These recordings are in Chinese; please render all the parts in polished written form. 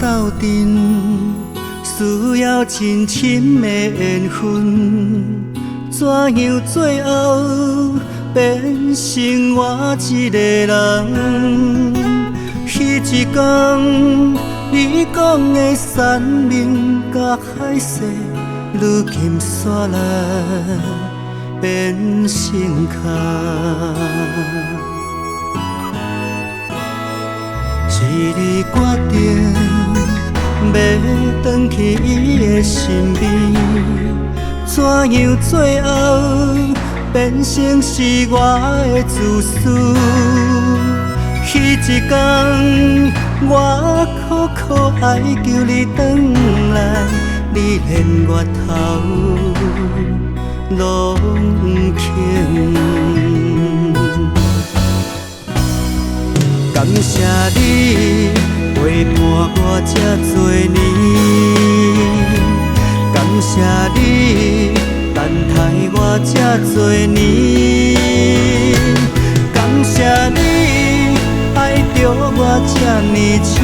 斗阵，需要真深的缘分，怎样最后变成我一个人？彼一天，你讲的山盟甲海誓，如今煞来变成空。一日决定要转去伊的身边，怎样最后变成是我的自私？彼一天，我苦苦哀求你转来，你连月头拢不肯。感谢你陪伴我这多年，感谢你等待我这多年，感谢你爱着我这呢深，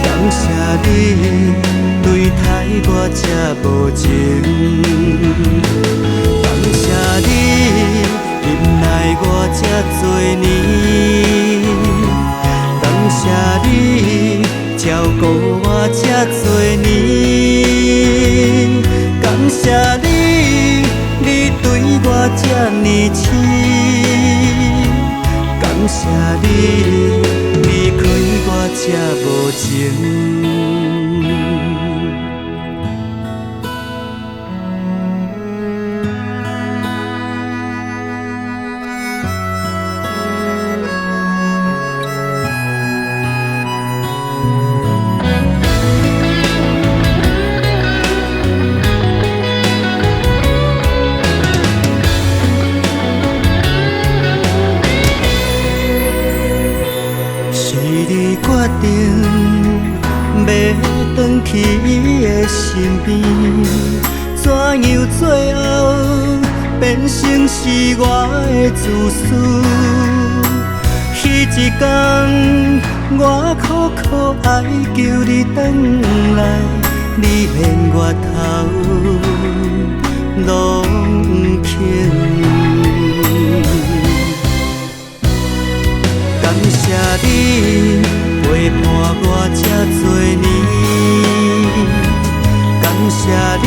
感谢你对待我这无情，感谢你忍耐我这多年，感谢你照顾我这多年，感谢你，你对我这呢深，感谢你离开我这无情。决定要转去伊的身边，怎样最后变成是我的自私？彼一天，我苦苦哀求你转来，你连月头拢不肯。感谢你陪伴我这多年，感谢你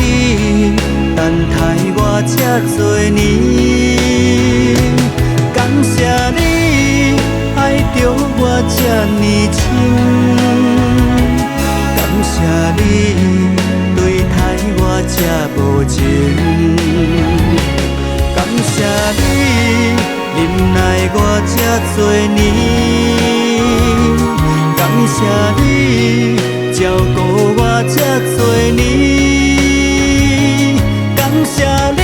等待我这多年，感谢你爱着我这呢深，感谢你对待我这无情，感谢你忍耐我这多年，感谢你照顾我这多年，感谢你，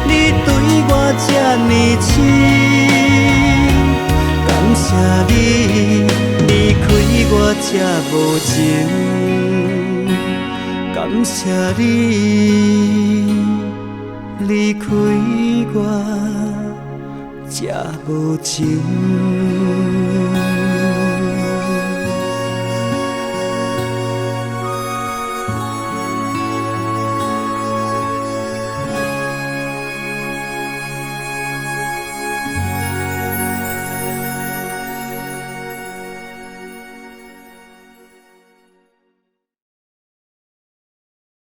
你对我这呢深，感谢你离开我这无情，感谢你离开我这无情。